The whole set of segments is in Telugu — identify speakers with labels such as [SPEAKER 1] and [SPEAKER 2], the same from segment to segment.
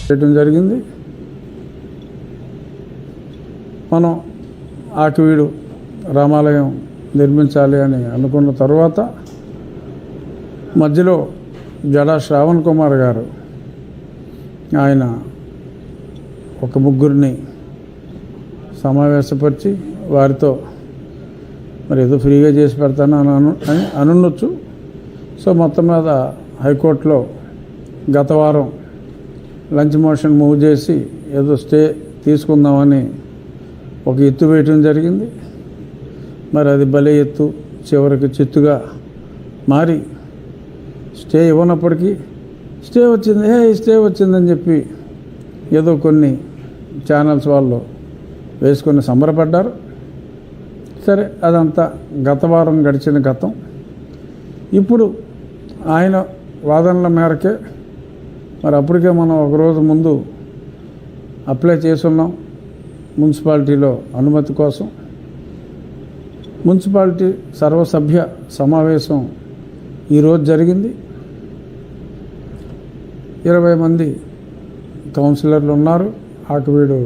[SPEAKER 1] చేయడం జరిగింది. మనం ఆకివీడు రామాలయం నిర్మించాలి అని అనుకున్న తర్వాత మధ్యలో జడా శ్రావణ్ కుమార్ గారు ఆయన ఒక ముగ్గురిని సమావేశపరిచి వారితో మరి ఏదో ఫ్రీగా చేసి పెడతాను అని అనుండొచ్చు. సో మొత్తం మీద హైకోర్టులో గత వారం లంచ్ మోషన్ మూవ్ చేసి ఏదో స్టే తీసుకుందామని ఒక ఎత్తు వేయటం జరిగింది. మరి అది భలే ఎత్తు చివరికి చిత్తుగా మారి స్టే ఇవ్వనప్పటికీ స్టే వచ్చిందని చెప్పి ఏదో కొన్ని ఛానల్స్ వాళ్ళు వేసుకొని సంబరపడ్డారు. సరే, అదంతా గత వారం గడిచిన గతం. ఇప్పుడు ఆయన వాదనల మేరకే మరి అప్పటికే మనం ఒకరోజు ముందు అప్లై చేసున్నాం మున్సిపాలిటీలో అనుమతి కోసం. మున్సిపాలిటీ సర్వసభ్య సమావేశం ఈరోజు జరిగింది. 20 మంది కౌన్సిలర్లు ఉన్నారు ఆకివీడు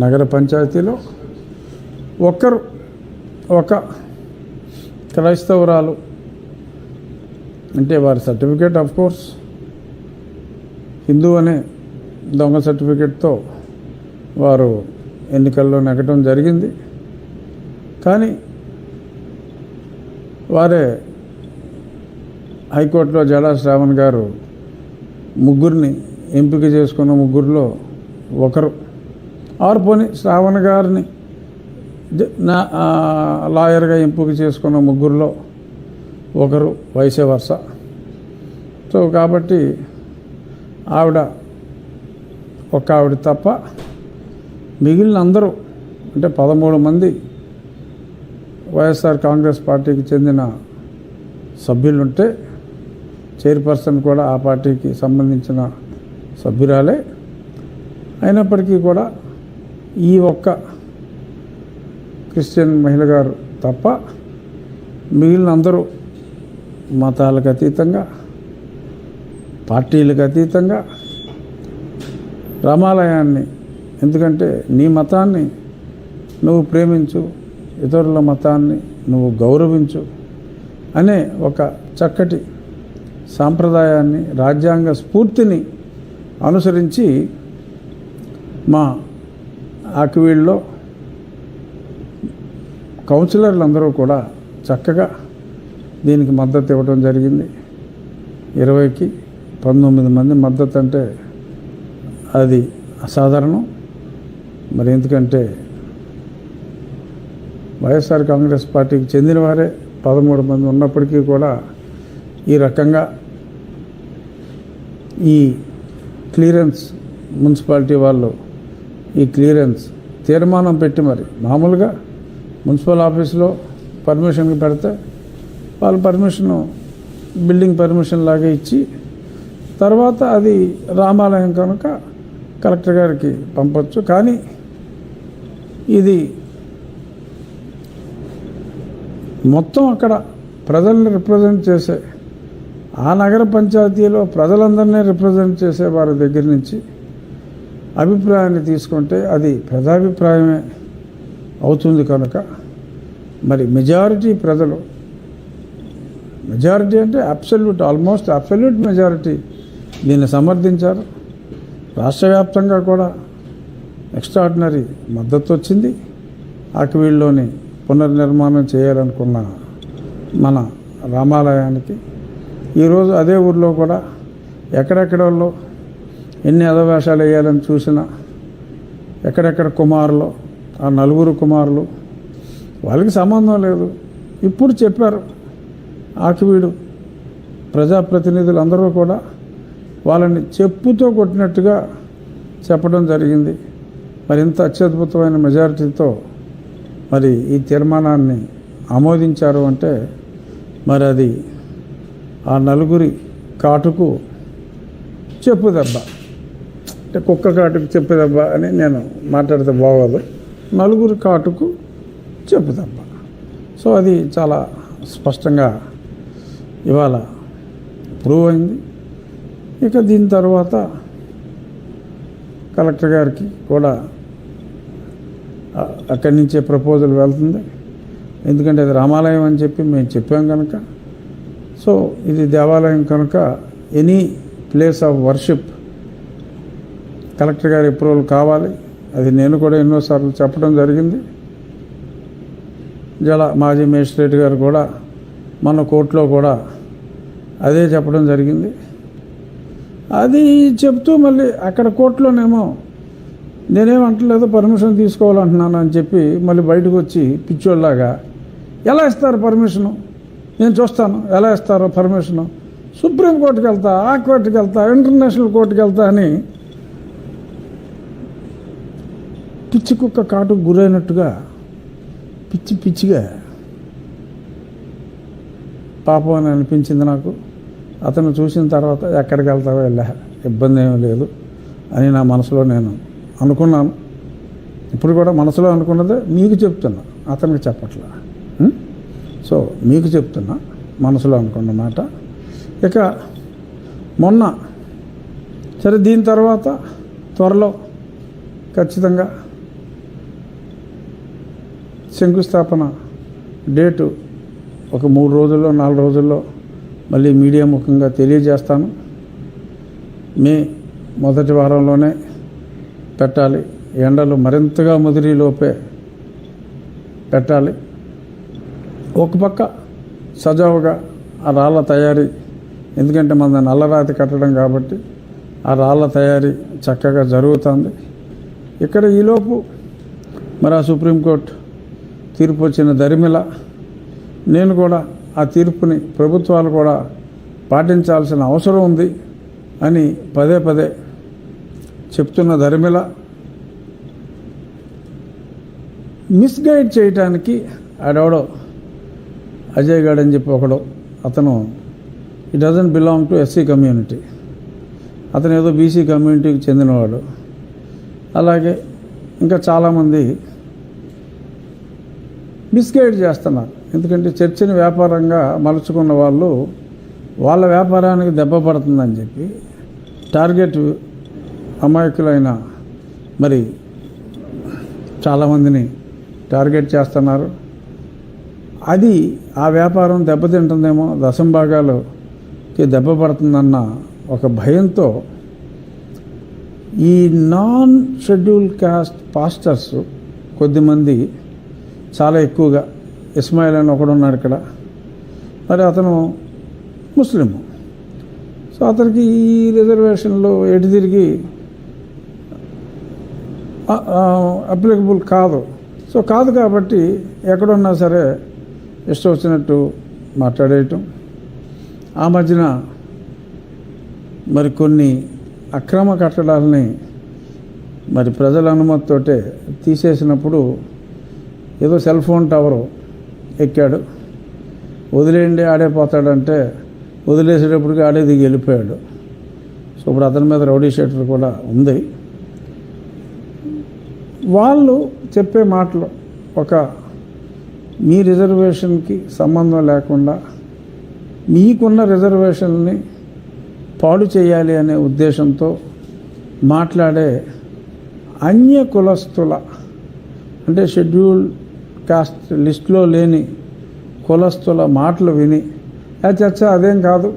[SPEAKER 1] నగర పంచాయతీలో. ఒక క్రైస్తవురాలు, అంటే వారి సర్టిఫికేట్ ఆఫ్ కోర్స్ హిందూ అనే దొంగ సర్టిఫికేట్తో వారు ఎన్నికల్లో నెగ్గడం జరిగింది. కానీ వారే హైకోర్టులో జడా శ్రావణ్ గారు ముగ్గురిని ఎంపిక చేసుకున్న ముగ్గురిలో ఒకరు, పోనీ శ్రావణ్ గారిని లాయర్గా ఎంపిక చేసుకున్న ముగ్గురిలో ఒకరు, వైసే వర్స. సో కాబట్టి ఆవిడ తప్ప మిగిలిన అందరూ అంటే 13 మంది వైఎస్ఆర్ కాంగ్రెస్ పార్టీకి చెందిన సభ్యులుంటే చైర్పర్సన్ కూడా ఆ పార్టీకి సంబంధించిన సభ్యురాలే. అయినప్పటికీ కూడా ఈ ఒక్క క్రిస్టియన్ మహిళ గారు తప్ప మిగిలిన అందరూ మతాలకు అతీతంగా, పార్టీలకు అతీతంగా రామాలయాన్ని, ఎందుకంటే నీ మతాన్ని నువ్వు ప్రేమించు, ఇతరుల మతాన్ని నువ్వు గౌరవించు అనే ఒక చక్కటి సాంప్రదాయాన్ని, రాజ్యాంగ స్ఫూర్తిని అనుసరించి మా ఆకివీడులో కౌన్సిలర్లు అందరూ కూడా చక్కగా దీనికి మద్దతు ఇవ్వడం జరిగింది. 20కి 19 మంది మద్దతు అంటే అది అసాధారణం. మరి ఎందుకంటే వైఎస్ఆర్ కాంగ్రెస్ పార్టీకి చెందిన వారే 13 మంది ఉన్నప్పటికీ కూడా ఈ రకంగా ఈ క్లియరెన్స్ మున్సిపాలిటీ వాళ్ళు ఈ క్లియరెన్స్ తీర్మానం పెట్టి, మరి మామూలుగా మున్సిపల్ ఆఫీస్లో పర్మిషన్కి పెడితే వాళ్ళు బిల్డింగ్ పర్మిషన్ లాగా ఇచ్చి తర్వాత అది రామాలయం కనుక కలెక్టర్ గారికి పంపొచ్చు. కానీ ఇది మొత్తం అక్కడ ప్రజల్ని రిప్రజెంట్ చేసే, ఆ నగర పంచాయతీలో ప్రజలందరినీ రిప్రజెంట్ చేసే వారి దగ్గర నుంచి అభిప్రాయాన్ని తీసుకుంటే అది ప్రజాభిప్రాయమే అవుతుంది. కనుక మరి మెజారిటీ ప్రజలు, మెజారిటీ అంటే ఆల్మోస్ట్ అబ్సల్యూట్ మెజారిటీ దీన్ని సమర్థించారు. రాష్ట్ర వ్యాప్తంగా కూడా ఎక్స్ట్రాడినరీ మద్దతు వచ్చింది. ఆకివీడులోని పునర్నిర్మాణం చేయాలనుకున్న మన రామాలయానికి ఈరోజు అదే ఊర్లో కూడా ఎక్కడెక్కడల్లో ఎన్ని అధవేషాలు వేయాలని చూసినా ఎక్కడెక్కడ కుమారులు, ఆ 4 కుమారులు వాళ్ళకి సంబంధం లేదు. ఇప్పుడు చెప్పారు ఆకివీడు ప్రజాప్రతినిధులు అందరూ కూడా వాళ్ళని చెప్పుతో కొట్టినట్టుగా చెప్పడం జరిగింది. మరి ఇంత అత్యద్భుతమైన మెజారిటీతో మరి ఈ తీర్మానాన్ని ఆమోదించారు అంటే మరి అది ఆ 4 కాటుకు చెప్పు దెబ్బ, అంటే కుక్క కాటుకు చెప్పు దెబ్బ అని నేను మాట్లాడితే బాగోదు. 4 కాటుకు చెప్పు దెబ్బ. సో అది చాలా స్పష్టంగా ఇవాళ ప్రూవ్ అయింది. ఇక దీని తర్వాత కలెక్టర్ గారికి కూడా అక్కడి నుంచే ప్రపోజల్ వెళ్తుంది. ఎందుకంటే అది రామాలయం అని చెప్పి మేము చెప్పాం కనుక. సో ఇది దేవాలయం కనుక any place of worship collector గారి అప్రూవల్ కావాలి. అది నేను కూడా ఎన్నోసార్లు చెప్పడం జరిగింది. మాజీ మేజిస్ట్రేట్ గారు కూడా మన కోర్టులో కూడా అదే చెప్పడం జరిగింది. అది చెప్తూ మళ్ళీ అక్కడ కోర్టులోనేమో నేనేమంటలేదు, పర్మిషన్ తీసుకోవాలంటున్నాను అని చెప్పి మళ్ళీ బయటకు వచ్చి పిచ్చోళ్ళలాగా ఎలా ఇస్తారు పర్మిషను, నేను చూస్తాను ఎలా ఇస్తారో పర్మిషను, సుప్రీంకోర్టుకి వెళ్తా, ఆ కోర్టుకి వెళ్తా, ఇంటర్నేషనల్ కోర్టుకి వెళ్తా అని పిచ్చి కుక్క కాటుకు గురైనట్టుగా పిచ్చిగా పాపం అని అనిపించింది నాకు. అతను చూసిన తర్వాత ఎక్కడికి వెళ్తావో వెళ్ళా, ఇబ్బంది ఏమీ లేదు అని నా మనసులో నేను అనుకున్నాను. ఇప్పుడు కూడా మనసులో అనుకున్నదే మీకు చెప్తున్నా, అతనికి చెప్పట్లా. సో మీకు చెప్తున్నా మనసులో అనుకున్న మాట. ఇక మొన్న సరే, దీని తర్వాత త్వరలో ఖచ్చితంగా శంకుస్థాపన డేటు ఒక 3 రోజుల్లో 4 రోజుల్లో మళ్ళీ మీడియా ముఖంగా తెలియజేస్తాను. మే మొదటి వారంలోనే పెట్టాలి. ఎండలు మరింతగా ముదిరిలోపే పెట్టాలి. ఒక పక్క సజావుగా ఆ రాళ్ళ తయారీ, ఎందుకంటే మన నల్లరాతి కట్టడం కాబట్టి ఆ రాళ్ళ తయారీ చక్కగా జరుగుతుంది. ఇక్కడ ఈలోపు మరి ఆ సుప్రీంకోర్టు తీర్పు వచ్చిన దరిమిల నేను కూడా ఆ తీర్పుని ప్రభుత్వాలు కూడా పాటించాల్సిన అవసరం ఉంది అని పదే చెప్తున్న దరిమిల మిస్గైడ్ చేయటానికి ఆడెవడో అజయ్ గఢ్ అని చెప్పి ఒకడు, అతను it doesn't belong to SC community, అతను ఏదో బీసీ కమ్యూనిటీకి చెందినవాడు. అలాగే ఇంకా చాలామంది మిస్గైడ్ చేస్తున్నారు. ఎందుకంటే చర్చని వ్యాపారంగా మలుచుకున్న వాళ్ళు వాళ్ళ వ్యాపారానికి దెబ్బ పడుతుందని చెప్పి టార్గెట్ అమాయకులైన మరి చాలామందిని టార్గెట్ చేస్తున్నారు. అది ఆ వ్యాపారం దెబ్బతింటుందేమో, దశంభాగాలకి దెబ్బ పడుతుందన్న ఒక భయంతో ఈ నాన్ షెడ్యూల్ కాస్ట్ పాస్టర్స్ కొద్దిమంది చాలా ఎక్కువగా, ఇస్మాయిల్ అని ఒకడు ఉన్నాడు ఇక్కడ, మరి అతను ముస్లిము. సో అతనికి ఈ రిజర్వేషన్లో ఎటు తిరిగి అప్లికబుల్ కాదు. సో కాదు కాబట్టి ఎక్కడున్నా సరే ఇష్టం వచ్చినట్టు మాట్లాడేయటం. ఆ మధ్యన మరి కొన్ని అక్రమ కట్టడాలని మరి ప్రజల అనుమతితోటే తీసేసినప్పుడు ఏదో సెల్ ఫోన్ టవరు ఎక్కాడు, వదిలేయండి ఆడే పోతాడంటే వదిలేసేటప్పటికి ఆడే దిగి వెళ్ళిపోయాడు. సో ఇప్పుడు అతని మీద రౌడీ షీటర్ కూడా ఉంది. వాళ్ళు చెప్పే మాటలు ఒక మీ రిజర్వేషన్కి సంబంధం లేకుండా మీకున్న రిజర్వేషన్ని పాడు చేయాలి అనే ఉద్దేశంతో మాట్లాడే అన్య కులస్తుల, అంటే షెడ్యూల్ కాస్ట్ లిస్టులో లేని కులస్తుల మాటలు విని చర్చ అదేం కాదు,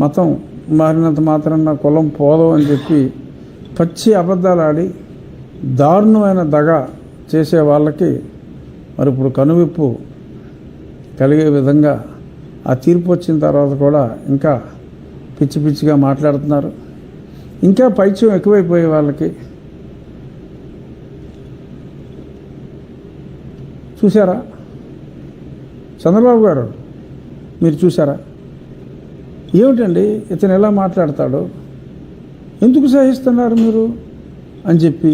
[SPEAKER 1] మతం మారినంత మాత్రాన కులం పోదు అని చెప్పి పచ్చి అబద్ధాలు ఆడి దారుణమైన దగ చేసే వాళ్ళకి మరి ఇప్పుడు కనువిప్పు కలిగే విధంగా ఆ తీర్పు వచ్చిన తర్వాత కూడా ఇంకా పిచ్చిగా మాట్లాడుతున్నారు. ఇంకా పైత్యం ఎక్కువైపోయే వాళ్ళకి చూసారా చంద్రబాబు గారు, మీరు చూసారా ఏమిటండి ఇతను ఎలా మాట్లాడతాడో, ఎందుకు సహిస్తున్నారు మీరు అని చెప్పి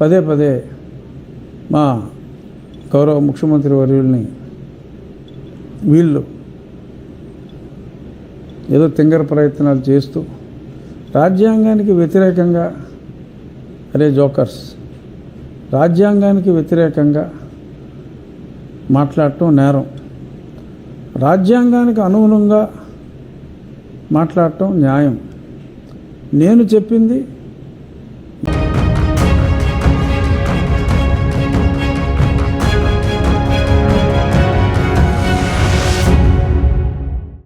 [SPEAKER 1] పదే మా గౌరవ ముఖ్యమంత్రి వర్యుల్ని వీళ్ళు ఏదో తింగర ప్రయత్నాలు చేస్తూ రాజ్యాంగానికి వ్యతిరేకంగా, అరే జోకర్స్, రాజ్యాంగానికి వ్యతిరేకంగా మాట్లాడటం నేరం, రాజ్యాంగానికి అనుగుణంగా మాట్లాడటం న్యాయం. నేను చెప్పింది